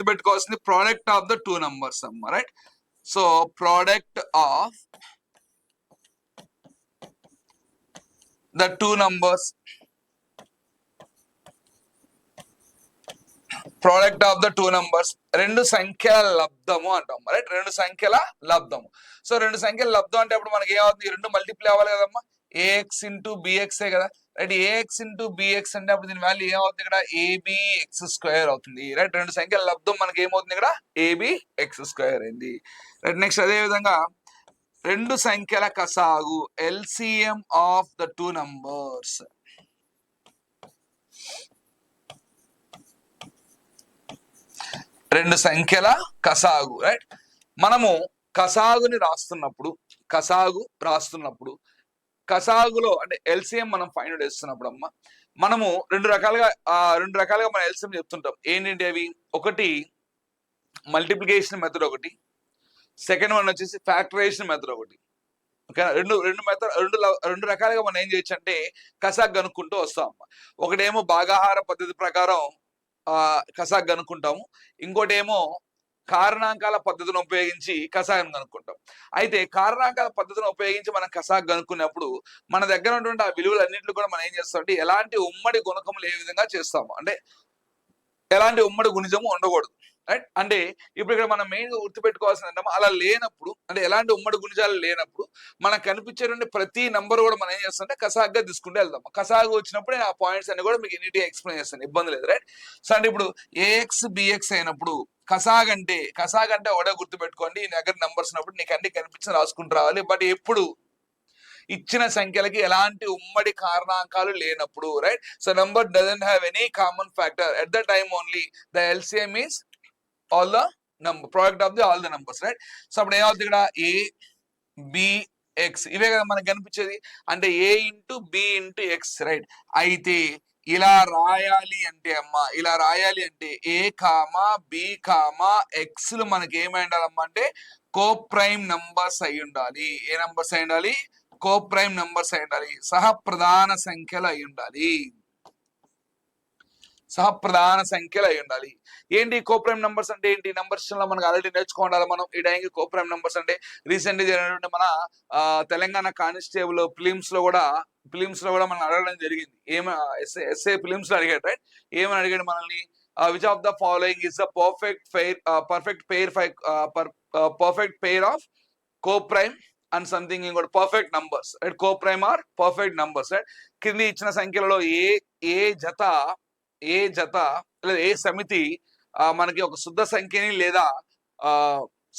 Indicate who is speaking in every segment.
Speaker 1: గుర్తుపెట్టుకోవాల్సింది product of the two numbers అమ్మ, right? So product of the two numbers, product of the two numbers, రెండు సంఖ్యల లబ్ధము అంటాం, right? రెండు సంఖ్యల లబ్ధము. సో రెండు సంఖ్యల లబ్ధం అంటే అప్పుడు మనకి ఏమవుతుంది, రెండు మల్టిప్లై అవ్వాలి కదమ్మా, ఏఎక్స్ ఇంటూ బిఎక్సే కదా, రైట్? ఏఎక్స్ ఇంటూ బిఎక్స్ అంటే అప్పుడు దీని వాల్యూ ఏమవుతుంది ఇక్కడ, ఏబి ఎక్స్ స్క్వేర్ అవుతుంది, రైట్? రెండు సంఖ్యల లబ్ధం మనకి ఏమవుతుంది ఇక్కడ, ఏబి ఎక్స్ స్క్వేర్ అయింది, రైట్? నెక్స్ట్ అదే విధంగా రెండు సంఖ్యల కసాగు, LCM of the two numbers, రెండు సంఖ్యల కసాగు, రైట్? మనము కసాగుని రాస్తున్నప్పుడు కసాగులో అంటే ఎల్సిఎం మనం ఫైండ్ చేస్తున్నప్పుడు అమ్మ, మనము రెండు రకాలుగా మనం ఎల్సిఎం చెప్తుంటాం. ఏంటంటే అవి, ఒకటి మల్టిప్లికేషన్ మెథడ్, ఒకటి సెకండ్ వన్ వచ్చేసి ఫ్యాక్టరైజేషన్ మెథడ్ ఒకటి. ఓకే, రెండు రకాలుగా మనం ఏం చేయొచ్చు అంటే కసాగ్ కనుక్కుంటూ వస్తాం అమ్మ. ఒకటేమో భాగాహార పద్ధతి ప్రకారం కసాగ్ కనుక్కుంటాము, ఇంకోటి ఏమో కారణాంకాల పద్ధతిని ఉపయోగించి కసాగను కనుక్కుంటాం. అయితే కారణాంకాల పద్ధతిని ఉపయోగించి మనం కసాగ్ కనుక్కున్నప్పుడు మన దగ్గర ఉన్నటువంటి ఆ విలువలన్నింటిలో కూడా మనం ఏం చేస్తాం అంటే ఎలాంటి ఉమ్మడి గుణకములు ఏ విధంగా చేస్తాము అంటే ఎలాంటి ఉమ్మడి గుణిజము ఉండకూడదు, రైట్? అంటే ఇప్పుడు ఇక్కడ మనం మెయిన్ గా గుర్తుపెట్టుకోవాల్సింది ఏంటంటే అలా లేనప్పుడు, అంటే ఎలాంటి ఉమ్మడి గుణిజాలు లేనప్పుడు మనకు కనిపించేటువంటి ప్రతి నంబర్ కూడా మనం ఏం చేస్తామంటే కసాగ్గా తీసుకుంటే వెళ్దాం. కసాగు వచ్చినప్పుడు నేను ఆ పాయింట్స్ అన్ని కూడా మీకు నీట్గా ఎక్స్ప్లెయిన్ చేస్తాను, ఇబ్బంది లేదు, రైట్? సో అంటే ఇప్పుడు ఏఎక్స్ బిఎక్స్ అయినప్పుడు కసాగ్ అంటే ఒకటే గుర్తుపెట్టుకోండి, ఈ దగ్గర నంబర్స్ ఉన్నప్పుడు నీకు అన్ని కనిపించి రాసుకుంటూ రావాలి. బట్ ఎప్పుడు ఇచ్చిన సంఖ్యలకి ఎలాంటి ఉమ్మడి కారణాంకాలు లేనప్పుడు, right? So number doesn't have any common factor at the time only the LCM is all the number, product of the all the numbers, right? So అప్పుడు ఏమవుతుంది ఇక్కడ, ఏ బి ఎక్స్ ఇవే కదా మనకు కనిపించేది, అంటే a into b into x, right? అయితే ఇలా రాయాలి అంటే a comma b comma x లు మనకి ఏమై ఉండాలమ్మా అంటే కో ప్రైమ్ నంబర్స్ అయి ఉండాలి. ఏ నంబర్స్ అయి ఉండాలి? కో ప్రైమ్ నంబర్స్ అయి ఉండాలి, సహప్రధాన సంఖ్యలు అయి ఉండాలి, సహప్రధాన సంఖ్యలు అయి ఉండాలి. ఏంటి కోప్రైమ్ నంబర్స్ అంటే ఏంటి? నంబర్స్ లో మనకు ఆల్రెడీ నేర్చుకోవాలి మనం ఈ టైంకి. కోప్రైమ్ నంబర్స్ అంటే రీసెంట్ గా జరిగినటువంటి మన తెలంగాణ కానిస్టేబుల్ ఫిలిమ్స్ లో కూడా మనం అడగడం జరిగింది. ఎస్ఏ ఫిలిమ్స్ లో అడిగాడు, రైట్? ఏమని అడిగాడు మనల్ని, which of the following is the perfect pair of coprime and something ఇంకోటి perfect numbers, right? Coprime or perfect numbers, right? కింది ఇచ్చిన సంఖ్యలలో ఏ జత లేదా ఏ సమితి మనకి ఒక శుద్ధ సంఖ్యని లేదా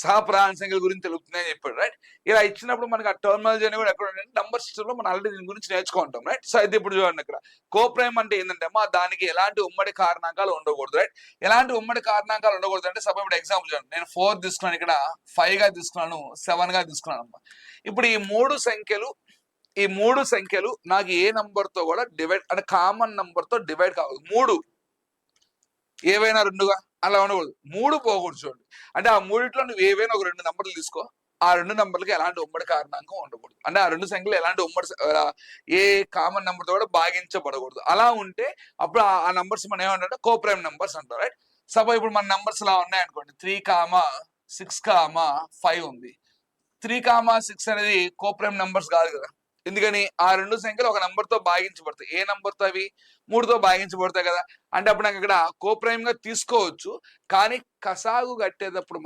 Speaker 1: సహప్రధాన సంఖ్యల గురించి తెలుపుతుందని చెప్పాడు, రైట్? ఇలా ఇచ్చినప్పుడు మనకి ఆ టర్మినాలజీ అని కూడా ఎక్కడ నంబర్ సిస్టమ్ లో మనం ఆల్రెడీ దీని గురించి నేర్చుకుంటాం, రైట్? సో అయితే ఇప్పుడు చూడండి, ఇక్కడ కోప్రైమ్ అంటే ఏంటంటే దానికి ఎలాంటి ఉమ్మడి కారణాంకాలు ఉండకూడదు, రైట్? ఎలాంటి ఉమ్మడి కారణాంకాలు ఉండకూడదు అంటే సపోజ్ ఇప్పుడు ఎగ్జాంపుల్ చూడండి, నేను 4 తీసుకున్నాను, ఇక్కడ 5 గా తీసుకున్నాను, 7 గా తీసుకున్నాను అమ్మా. ఇప్పుడు ఈ మూడు సంఖ్యలు నాకు ఏ నంబర్ తో కూడా డివైడ్ అంటే కామన్ నంబర్ తో డివైడ్ కావాలి. 3 ఏవైనా 2గా అలా ఉండకూడదు, 3 పోకూడదు. చూడండి, అంటే ఆ మూడిట్లో నువ్వు ఏవైనా ఒక 2 నంబర్లు తీసుకో, ఆ 2 నంబర్లకి ఎలాంటి ఉమ్మడి కారణాంకం ఉండకూడదు, అంటే ఆ 2 సంఖ్యలు ఎలాంటి ఉమ్మడి ఏ కామన్ నంబర్ తో కూడా భాగించబడకూడదు. అలా ఉంటే అప్పుడు ఆ నంబర్స్ మనం ఏమంటే కోప్రైమ్ నంబర్స్ అంటారు, రైట్? సపోజ్ ఇప్పుడు మన నంబర్స్ ఇలా ఉన్నాయనుకోండి, 3,6,5 ఉంది. 3,6 అనేది కోప్రైమ్ నంబర్స్ కాదు కదా, ఎందుకని ఆ 2 సంఖ్యలు ఒక నంబర్ తో భాగించబడతాయి. ఏ నంబర్ తో? అవి 3తో భాగించబడతాయి కదా. అంటే అప్పుడు నాకు ఇక్కడ కోప్రైమ్ గా తీసుకోవచ్చు, కానీ కసాగు కట్టుకునేటప్పుడు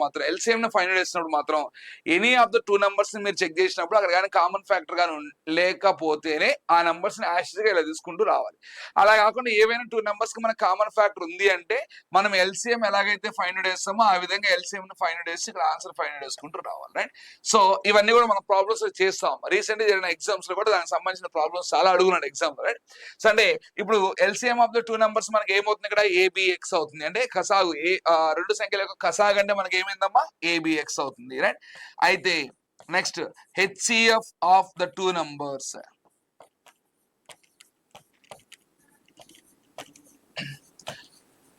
Speaker 1: మాత్రం ఎల్సిఎం ని ఫైండ్ చేసినప్పుడు మాత్రం ఎనీ ఆఫ్ ద 2 నంబర్స్ ని మీరు చెక్ చేసినప్పుడు అక్కడ కానీ కామన్ ఫ్యాక్టర్ గానీ లేకపోతేనే ఆ నంబర్స్ ని యాష్ గా ఇలా తీసుకుంటూ రావాలి. అలా కాకుండా ఏవైనా 2 నంబర్స్ కి మనకు కామన్ ఫ్యాక్టర్ ఉంది అంటే మనం ఎల్సిఎం ఎలాగైతే ఫైండ్ చేస్తామో ఆ విధంగా ఎల్సిఎం ని ఫైండ్ చేసి ఇక్కడ ఆన్సర్ ఫైండ్ చేసుకుంటూ రావాలి, రైట్? సో ఇవన్నీ కూడా మనం ప్రాబ్లమ్స్ చేస్తాం. రీసెంట్ గా జరిగిన ఎగ్జామ్స్ లో కూడా దానికి సంబంధించిన ప్రాబ్లమ్స్ చాలా అడుగున్నాడు ఎగ్జామ్, రైట్? సో అంటే ఇప్పుడు ఎల్సిఎం ఆఫ్ ద 2 నంబర్స్ మనకి ఏమవుతుంది ఇక్కడ, ఏబిఎక్స్ అవుతుంది. అంటే కసాగు రెండు సంఖ్యల యొక్క కసాగు అంటే మనకి ఏమైందమ్మా, ఏబిఎక్స్ అవుతుంది, రైట్? అయితే next HCF of the 2 numbers,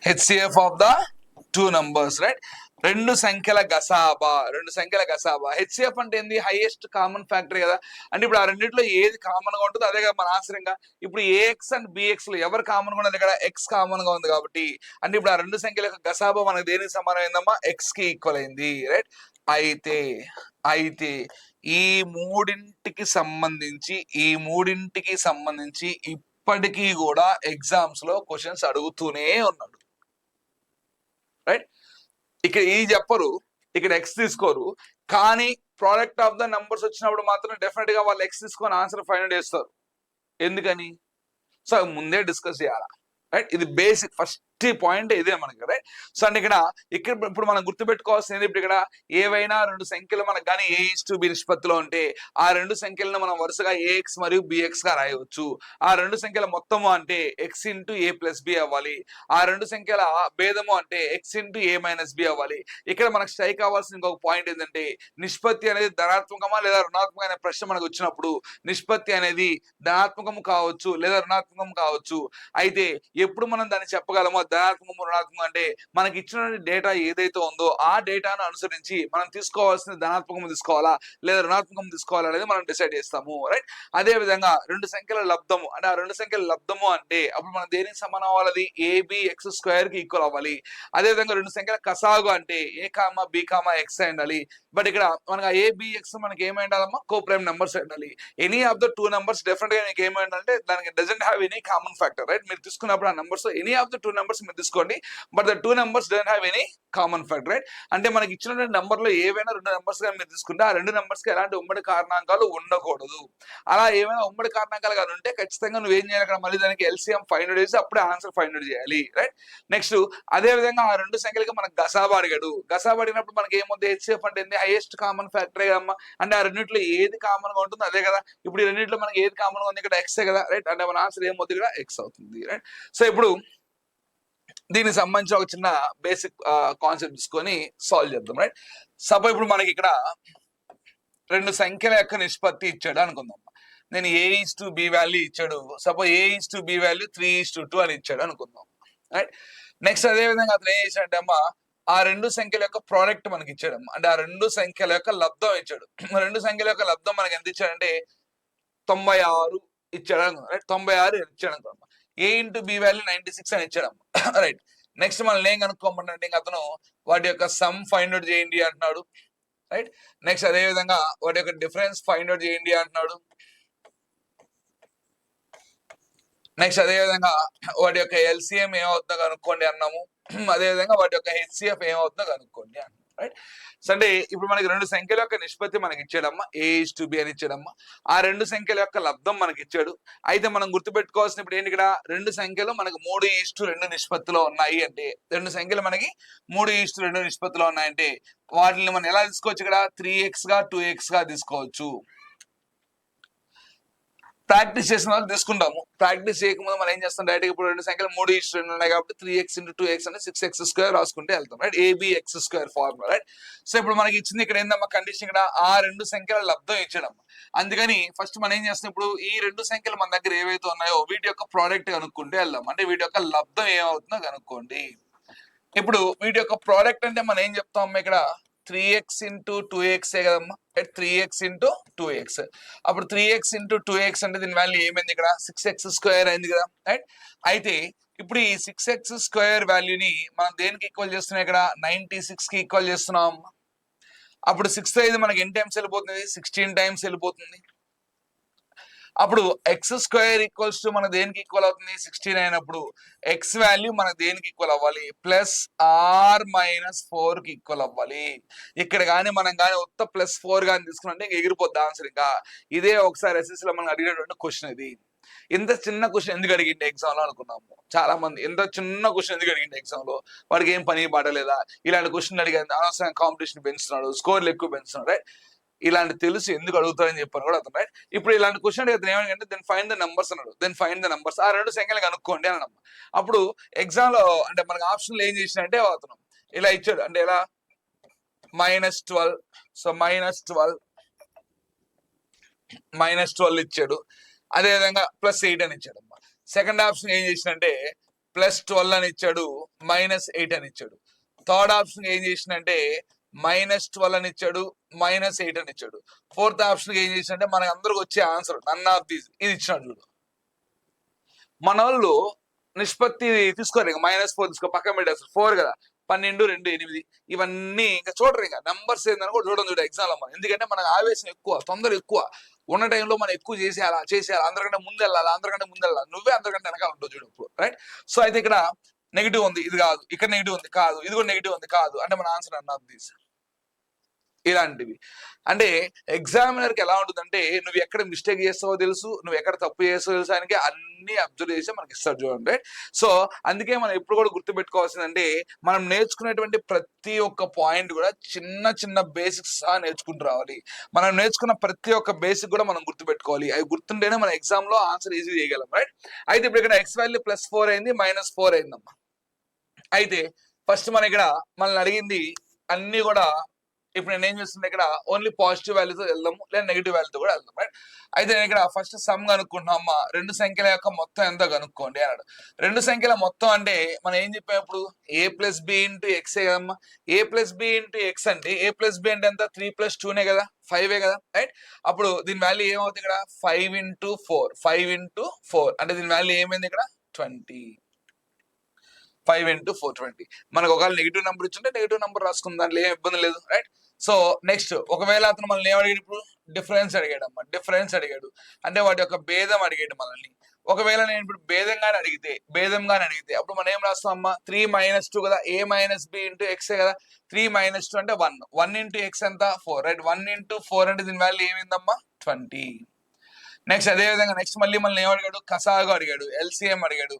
Speaker 1: HCF of the two numbers right. రెండు సంఖ్యల గసాబా హెచ్సిఎఫ్ అంటే ఏంది, హైయెస్ట్ కామన్ ఫ్యాక్టర్ కదా. అంటే ఇప్పుడు ఆ రెండింటిలో ఏది కామన్ గా ఉంటుందో అదే కదా మన ఆన్సర్. ఇంకా ఇప్పుడు ఏఎక్స్ అండ్ బిఎక్స్ లో ఎవరు కామన్ గా ఉన్నది, ఇక్కడ ఎక్స్ కామన్ గా ఉంది కాబట్టి అంటే ఇప్పుడు ఆ రెండు సంఖ్యల యొక్క గసాబా మనకు దేనికి సమానం అయిందమ్మా, ఎక్స్ కి ఈక్వల్ అయింది రైట్. అయితే అయితే ఈ మూడింటికి సంబంధించి ఇప్పటికీ కూడా ఎగ్జామ్స్ లో క్వశ్చన్స్ అడుగుతూనే ఉన్నాడు రైట్. ఇక్కడ ఈ చెప్పరు, ఇక్కడ ఎక్స్ తీసుకోరు, కానీ ప్రోడక్ట్ ఆఫ్ ద నంబర్స్ వచ్చినప్పుడు మాత్రం డెఫినెట్ గా వాళ్ళు ఎక్స్ తీసుకొని ఆన్సర్ ఫైండ్ చేస్తారు. ఎందుకని, సో ముందే డిస్కస్ చేయాలా రైట్. ఇది బేసిక్ ఫస్ట్ పాయింట్ ఇదే మనకి రైట్. సో అంటే ఇక్కడ ఇప్పుడు మనం గుర్తుపెట్టుకోవాల్సింది, ఇప్పుడు ఇక్కడ ఏవైనా రెండు సంఖ్యలు మనకు కానీ A:B నిష్పత్తిలో ఉంటే ఆ రెండు సంఖ్యలను మనం వరుసగా AX మరియు BX గా రాయవచ్చు. ఆ రెండు సంఖ్యల మొత్తము అంటే X ఇంటూ A+B అవ్వాలి. ఆ రెండు సంఖ్యల భేదము అంటే X ఇంటూ A-B అవ్వాలి. ఇక్కడ మనకు స్ట్రైక్ అవ్వాల్సిన ఇంకొక పాయింట్ ఏంటంటే, నిష్పత్తి అనేది ధనాత్మకమా లేదా రుణాత్మక అనే ప్రశ్న మనకు వచ్చినప్పుడు నిష్పత్తి అనేది ధనాత్మకము కావచ్చు లేదా రుణాత్మకం కావచ్చు. అయితే ఎప్పుడు మనం దాన్ని చెప్పగలమో ధనాత్మకం రుణాత్మకం అంటే మనకి ఇచ్చిన డేటా ఏదైతే ఉందో ఆ డేటాను అనుసరించి మనం తీసుకోవాల్సిన ధనాత్మకం తీసుకోవాలా లేదా రుణాత్మకం తీసుకోవాలా అనేది మనం డిసైడ్ చేస్తాము రైట్. అదే విధంగా రెండు సంఖ్యల లబ్ధము అంటే ఆ రెండు సంఖ్యల లబ్ధము అంటే అప్పుడు మనం దేనికి సమానం అవ్వాలి, AB(x²) కి ఈక్వల్ అవ్వాలి. అదే విధంగా రెండు సంఖ్యల కసాగు అంటే A(B)(x) ఉండాలి. బట్ ఇక్కడ మనకి ABX మనకి ఏమై ఉండాలమ్మా, కో ప్రైమ్ నెంబర్స్ ఉండాలి. Any of the two numbers definite గా మీకు ఏమై ఉండాలంటే దానికి doesn't have any common factor right. మీరు తీసుకున్నప్పుడు ఆ numbers any of the two numbers మీరు తీసుకోండి, but the two numbers doesn't have any common factor right. అంటే మనకి ఇచ్చిన నెంబర్ లో ఏవైనా రెండు నెంబర్స్ గా మీరు తీసుకుంటే ఆ రెండు నెంబర్స్ కి ఎలాంటి ఉమ్మడి కారణాంకాలు ఉండకూడదు. అలా ఏమైనా ఉమ్మడి కారణాంకాలు కానీ ఉంటే ఖచ్చితంగా నువ్వు ఏం చేయాలి, అక్కడ మళ్ళీ దానికి ఎల్సిఎం ఫైండ్ అవుట్ చేసి అప్పుడే ఆన్సర్ ఫైండ్ అవుట్ చేయాలి రైట్. నెక్స్ట్ అదే విధంగా ఆ రెండు సంఖ్యలకి మనకు గసాబా అడిగాడు. గసాబా అడిగినప్పుడు మనకి ఏముంది, హెచ్సిఎఫ్ అంటే ఏంది, హైయెస్ట్ కామన్ ఫ్యాక్టరే కదమ్మా. అంటే ఆ రెండింటిలో ఏది కామన్ గా ఉంటుందో అదే కదా. ఇప్పుడు ఈ రెండింటిలో మనకి ఏది కామన్ గా ఉంది, ఇక్కడ ఎక్సే కదా రైట్. అంటే మన ఆన్సర్ ఏమవుతుంది, ఇక్కడ ఎక్స్ అవుతుంది రైట్. సో ఇప్పుడు దీనికి సంబంధించి ఒక చిన్న బేసిక్ కాన్సెప్ట్ తీసుకొని సాల్వ్ చేద్దాం రైట్. సపోజ్ ఇప్పుడు మనకి ఇక్కడ రెండు సంఖ్యల యొక్క నిష్పత్తి ఇచ్చాడు అనుకుందాం. నేను A:B వాల్యూ ఇచ్చాడు. సపోజ్ A:B వాల్యూ 3:2 అని ఇచ్చాడు అనుకుందాం రైట్. నెక్స్ట్ అదే విధంగా అతను ఏం చేశాడంటే అమ్మా, ఆ రెండు సంఖ్యల యొక్క ప్రోడక్ట్ మనకి ఇచ్చాడమ్మా. అంటే ఆ రెండు సంఖ్యల యొక్క లబ్ధం ఇచ్చాడు. రెండు సంఖ్యల యొక్క లబ్ధం మనకి ఎంత ఇచ్చాడంటే 96 ఇచ్చాడు అనుకుందాం రైట్. 96 ఇచ్చాడు అనుకోమ్మా. A:B వాల్యూ 96 అని ఇచ్చాడమ్మా రైట్. నెక్స్ట్ మనం ఏం కనుక్కోమంటే ఇంకా అతను వాటి యొక్క సమ్ ఫైండ్ అవుట్ చేయండి అంటున్నాడు రైట్. నెక్స్ట్ అదే విధంగా వాటి యొక్క డిఫరెన్స్ ఫైండ్ అవుట్ చేయండి అంటున్నాడు. నెక్స్ట్ అదే విధంగా వాటి యొక్క ఎల్సిఎం ఏమవుతుందో కనుక్కోండి అన్నాము. అదే విధంగా వాటి యొక్క హెచ్సిఎఫ్ ఏమవుతుందో కనుక్కోండి అన్నాము రైట్. సో అంటే ఇప్పుడు మనకి రెండు సంఖ్యల యొక్క నిష్పత్తి మనకి ఇచ్చాడమ్మా, A:B అని ఇచ్చాడమ్మా. ఆ రెండు సంఖ్యల యొక్క లబ్ధం మనకి ఇచ్చాడు. అయితే మనం గుర్తుపెట్టుకోవాల్సిన ఇప్పుడు ఏంటి, ఇక్కడ రెండు సంఖ్యలు మనకు 3:2 నిష్పత్తిలో ఉన్నాయి అంటే, రెండు సంఖ్యలు మనకి 3:2 నిష్పత్తిలో ఉన్నాయంటే వాటిని మనం ఎలా తీసుకోవచ్చు, ఇక్కడ 3x గా 2x గా తీసుకోవచ్చు. ప్రాక్టీస్ చేసిన వాళ్ళు తీసుకుంటాము. ప్రాక్టీస్ చేయకముందు మనం ఏం చేస్తాం, డైరెక్ట్ ఇప్పుడు రెండు సంఖ్యలు 3:2 ఉన్నాయి కాబట్టి 3x × 2x అంటే 6x² రాసుకుంటే వెళ్తాం right. ABX² formula right. So ఇప్పుడు మనకి ఇచ్చింది ఇక్కడ ఏందమ్మా కండిషన్, ఇక్కడ ఆ రెండు సంఖ్యల లబ్ధం ఇచ్చాడమ్మా. అందుకని ఫస్ట్ మనం ఏం చేస్తాం, ఇప్పుడు ఈ రెండు సంఖ్యలు మన దగ్గర ఏవైతే ఉన్నాయో వీటి యొక్క ప్రోడక్ట్ కనుక్కుంటే వెళ్దాం. అంటే వీటి యొక్క లబ్ధం ఏమవుతుందో కనుక్కోండి. ఇప్పుడు వీటి యొక్క ప్రోడక్ట్ అంటే మనం ఏం చెప్తాం, ఇక్కడ 3x × 2x కదమ్మా, 3x × 2x. అప్పుడు 3x × 2x అంటే దీని వాల్యూ ఏమైంది, ఇక్కడ 6x² అయింది కదా రైట్. అయితే ఇప్పుడు ఈ 6x² వాల్యూని మనం దేనికి ఈక్వల్ చేస్తున్నాం, ఇక్కడ 96 కి ఈక్వల్ చేస్తున్నాం. అప్పుడు 6 అయితే మనకి ఎన్ని టైమ్స్ వెళ్ళిపోతుంది, 16 టైమ్స్ వెళ్ళిపోతుంది. అప్పుడు x² మన దేనికి ఈక్వల్ అవుతుంది, 16 అయినప్పుడు x వాల్యూ మన దేనికి ఈక్వల్ అవ్వాలి, +r-4 కి ఈక్వల్ అవ్వాలి. ఇక్కడ కానీ మనం కానీ ఉత్త +4 కానీ తీసుకున్నట్టే ఇంకా ఎగిరిపోద్ది ఆన్సర్. ఇంకా ఇదే ఒకసారి ఎస్ఎస్సీలో మనం అడిగినటువంటి క్వశ్చన్. ఇది ఇంత చిన్న క్వశ్చన్ ఎందుకు అడిగింది ఎగ్జామ్ లో అనుకున్నాము చాలా మంది. ఎంత చిన్న క్వశ్చన్ ఎందుకు అడిగింది ఎగ్జామ్ లో, వాడికి ఏం పని పాడలేదా, ఇలాంటి క్వశ్చన్ అడిగాను అనవసరంగా కాంపిటీషన్ పెంచుతున్నాడు, స్కోర్లు ఎక్కువ పెంచుతున్నాడు రైట్. ఇలాంటి తెలుసు ఎందుకు అడుగుతారని చెప్పాను కూడా అతను రైట్. ఇప్పుడు ఇలాంటి క్వశ్చన్ అడిగితే ఏమంటే దెన్ ఫైండ్ ద నంబర్స్ అన్నాడు. దెన్ ఫైండ్ ద నంబర్స్, ఆ రెండు సంఖ్యలు కనుక్కోండి అని అన్నాం. అప్పుడు ఎగ్జామ్ లో అంటే మనకి ఆప్షన్లు ఏం చేసినంటే అతను ఇలా ఇచ్చాడు, అంటే ఎలా -12. సో -12 ఇచ్చాడు. అదే విధంగా +8 అని ఇచ్చాడు అమ్మా. సెకండ్ ఆప్షన్ ఏం చేసినంటే +12 అని ఇచ్చాడు, -8 అని ఇచ్చాడు. థర్డ్ ఆప్షన్ ఏం చేసిందంటే -12 అని ఇచ్చాడు, -8 అని ఇచ్చాడు. ఫోర్త్ ఆప్షన్ ఏం చేసిందంటే మనకి అందరికి వచ్చే ఆన్సర్ నన్ ఆఫ్ దీస్ ఇది ఇచ్చినాడు చూడు. మన వాళ్ళు నిష్పత్తి తీసుకోరు, ఇక -4 తీసుకో, పక్కన పెట్టేస్తారు. 4 కదా, 12, 2, 8 ఇవన్నీ ఇంకా చూడరు. ఇంకా నంబర్స్ ఏందని కూడా చూడడం చూడ ఎగ్జామ్ లో మనం. ఎందుకంటే మనకు ఆవేశం ఎక్కువ, తొందర ఎక్కువ ఉన్న టైంలో మనం ఎక్కువ చేసేయాలా, అందరికంటే ముందు వెళ్ళాలి, నువ్వే అందరికంటే వెనకాల ఉంటావు చూడు ఇప్పుడు, రైట్? సో అయితే ఇక్కడ నెగిటివ్ ఉంది, ఇది కాదు, ఇక్కడ నెగిటివ్ ఉంది, కాదు, ఇది కూడా నెగిటివ్ ఉంది, కాదు, అంటే మన ఆన్సర్ నన్ ఆఫ్ దీస్. ఇలాంటివి అంటే ఎగ్జామినర్ కి ఎలా ఉంటుందంటే నువ్వు ఎక్కడ మిస్టేక్ చేస్తావో తెలుసు, నువ్వు ఎక్కడ తప్పు చేస్తావో తెలుసు అని అన్ని అబ్జర్వ్ చేసి మనకి ఇస్తారు చూడండి, రైట్? సో అందుకే మనం ఎప్పుడు కూడా గుర్తుపెట్టుకోవాల్సిందంటే మనం నేర్చుకునేటువంటి ప్రతి ఒక్క పాయింట్ కూడా చిన్న చిన్న బేసిక్స్ సహా నేర్చుకుంటూ రావాలి. మనం నేర్చుకున్న ప్రతి ఒక్క బేసిక్ కూడా మనం గుర్తుపెట్టుకోవాలి. అవి గుర్తుంటేనే మన ఎగ్జామ్ లో ఆన్సర్ ఈజీ చేయగలం, రైట్? అయితే ఇప్పుడు ఇక్కడ ఎక్స్ వాల్యూ +4 అయింది, -4 అయిందమ్మా. అయితే ఫస్ట్ మన ఇక్కడ మనల్ని అడిగింది అన్ని కూడా, ఇప్పుడు నేను ఏం చేస్తున్నా ఇక్కడ ఓన్లీ పాజిటివ్ వాల్యూతో వెళ్దాము, లేదా నెగిటివ్ వాల్యూతో కూడా వెళ్దాం, రైట్? అయితే నేను ఇక్కడ ఫస్ట్ సమ్ కనుక్కుంటున్నాం అమ్మా, రెండు సంఖ్యల యొక్క మొత్తం ఎంత కనుక్కోండి అన్నాడు. రెండు సంఖ్యల మొత్తం అంటే మనం ఏం చెప్పాం ఇప్పుడు, a+b × x కదమ్మా. a+b × x అంటే a+b అంటే ఎంత, 3 + 2 కదా, 5 కదా, రైట్? అప్పుడు దీని వాల్యూ ఏమవుతుంది ఇక్కడ, 5 × 4, 5 × 4 అంటే దీని వాల్యూ ఏమైంది ఇక్కడ 20. 5 × 4 20. మనకు ఒకవేళ నెగిటివ్ నెంబర్ ఇచ్చుంటే నెగిటివ్ నెంబర్ రాసుకుందాం, దాంట్లో ఏం ఇబ్బంది లేదు, రైట్? సో నెక్స్ట్ ఒకవేళ అతను మనల్ని ఏమడిగాడు ఇప్పుడు, డిఫరెన్స్ అడిగాడు అమ్మా. డిఫరెన్స్ అడిగాడు అంటే వాటి యొక్క భేదం అడిగాడు మనల్ని. ఒకవేళ నేను ఇప్పుడు భేదంగానే అడిగితే అప్పుడు మనం ఏం రాస్తాం అమ్మా, 3 - 2 కదా, a - b × x కదా, 3 - 2 అంటే 1, 1 × x ఎంత 4, రైట్? 1 × 4 అంటే దీని వాల్యూ ఏమైందమ్మా 20. నెక్స్ట్ అదే విధంగా నెక్స్ట్ మళ్ళీ మనల్ని ఏమడిగాడు, కసాగు అడిగాడు, ఎల్సిఎం అడిగాడు.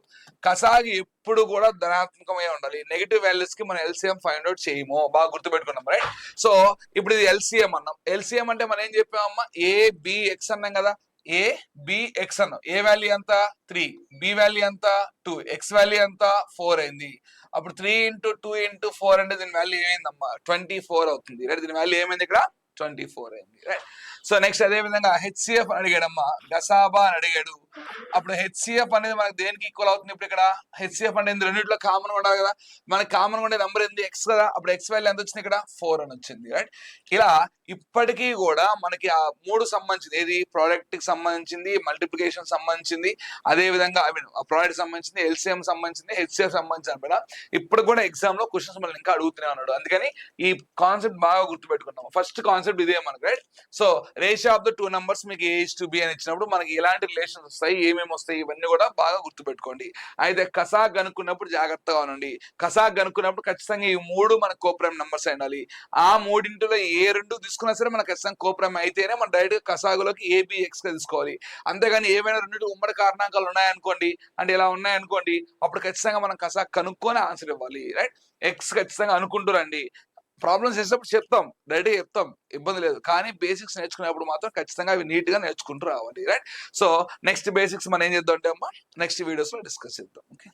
Speaker 1: కసాగు ఎప్పుడు కూడా ధనాత్మకమే ఉండాలి. నెగిటివ్ వాల్యూస్ కి మనం ఎల్సిఎం ఫైండ్ అవుట్ చేయము, బాగా గుర్తుపెట్టుకున్నాం, రైట్? సో ఇప్పుడు ఇది ఎల్సిఎం అన్నాం. ఎల్సిఎం అంటే మనం ఏం చెప్పామమ్మా, a/b/x అన్నాం కదా, a/b/x అన్నాం. ఏ వాల్యూ ఎంత 3, b వాల్యూ ఎంత 2, x వాల్యూ ఎంత 4 అయింది. అప్పుడు 3 × 2 × 4 అంటే దీని వాల్యూ ఏమైందమ్మా 24 అవుతుంది, రైట్? దీని వాల్యూ ఏమైంది ఇక్కడ 24 అయింది, రైట్? సో నెక్స్ట్ అదే విధంగా హెచ్సిఎఫ్ అడిగాడమ్మా, గసాబా అని అడిగాడు. అప్పుడు హెచ్సిఎఫ్ అనేది మనకి దేనికి ఈక్వల్ అవుతుంది, ఇప్పుడు ఇక్కడ హెచ్సిఎఫ్ అనేది రెండింటిలో కామన్ ఉండాలి కదా, మనకి కామన్ ఉండే నెంబర్ ఏంది x కదా, అప్పుడు x వాల్యూ ఎంత వచ్చింది ఇక్కడ 4 అని వచ్చింది, రైట్? ఇలా ఇప్పటికీ కూడా మనకి ఆ 3 సంబంధించింది, ఏది ప్రోడక్ట్ కి సంబంధించింది, మల్టిప్లికేషన్ సంబంధించింది, అదే విధంగా ఐ మీన్ ప్రోడక్ట్ సంబంధించింది, ఎల్సిఎం సంబంధించింది, హెచ్సిఎఫ్ సంబంధించింది అనమాట. ఇప్పుడు కూడా ఎగ్జామ్ లో క్వశ్చన్స్ మనం ఇంకా అడుగుతూనే ఉన్నాడు. అందుకని ఈ కాన్సెప్ట్ బాగా గుర్తుపెట్టుకున్నాం. ఫస్ట్ కాన్సెప్ట్ ఇదే మనకి, right? So ratio of the 2 numbers మీకు a/b అని ఇచ్చినప్పుడు మనకి ఎలాంటి రిలేషన్స్ వస్తాయి, ఏమేమి వస్తాయి, ఇవన్నీ కూడా బాగా గుర్తుపెట్టుకోండి. అయితే కసాగ్ కనుక్కున్నప్పుడు జాగ్రత్తగా ఉండండి. కసాగ్ కనుక్కున్నప్పుడు ఖచ్చితంగా ఈ 3 మన కోప్రైమ్ నంబర్స్ ఉండాలి. ఆ మూడింటిలో ఏ 2 తీసుకున్నా సరే మనకు ఖచ్చితంగా కోప్రైమ్ అయితేనే మనం డైరెక్ట్ గా కసాగులోకి a/b/x గా తీసుకోవాలి. అంతేగాని ఏమైనా రెండు ఉమ్మడి కారణాంకాలు ఉన్నాయనుకోండి, అంటే ఇలా ఉన్నాయనుకోండి, అప్పుడు ఖచ్చితంగా మనం కసాగ్ కనుక్కొని ఆన్సర్ ఇవ్వాలి, రైట్? ఎక్స్ ఖచ్చితంగా అనుకుంటారండి. ప్రాబ్లమ్స్ చేసినప్పుడు చెప్తాం, రెడీ చెప్తాం, ఇబ్బంది లేదు. కానీ బేసిక్స్ నేర్చుకునేప్పుడు మాత్రం ఖచ్చితంగా అవి నీట్ గా నేర్చుకుంటూ రావాలి, రైట్? సో నెక్స్ట్ బేసిక్స్ మనం ఏం చేద్దాం అంటే అమ్మా నెక్స్ట్ వీడియోస్ లో డిస్కస్ చేద్దాం, ఓకే?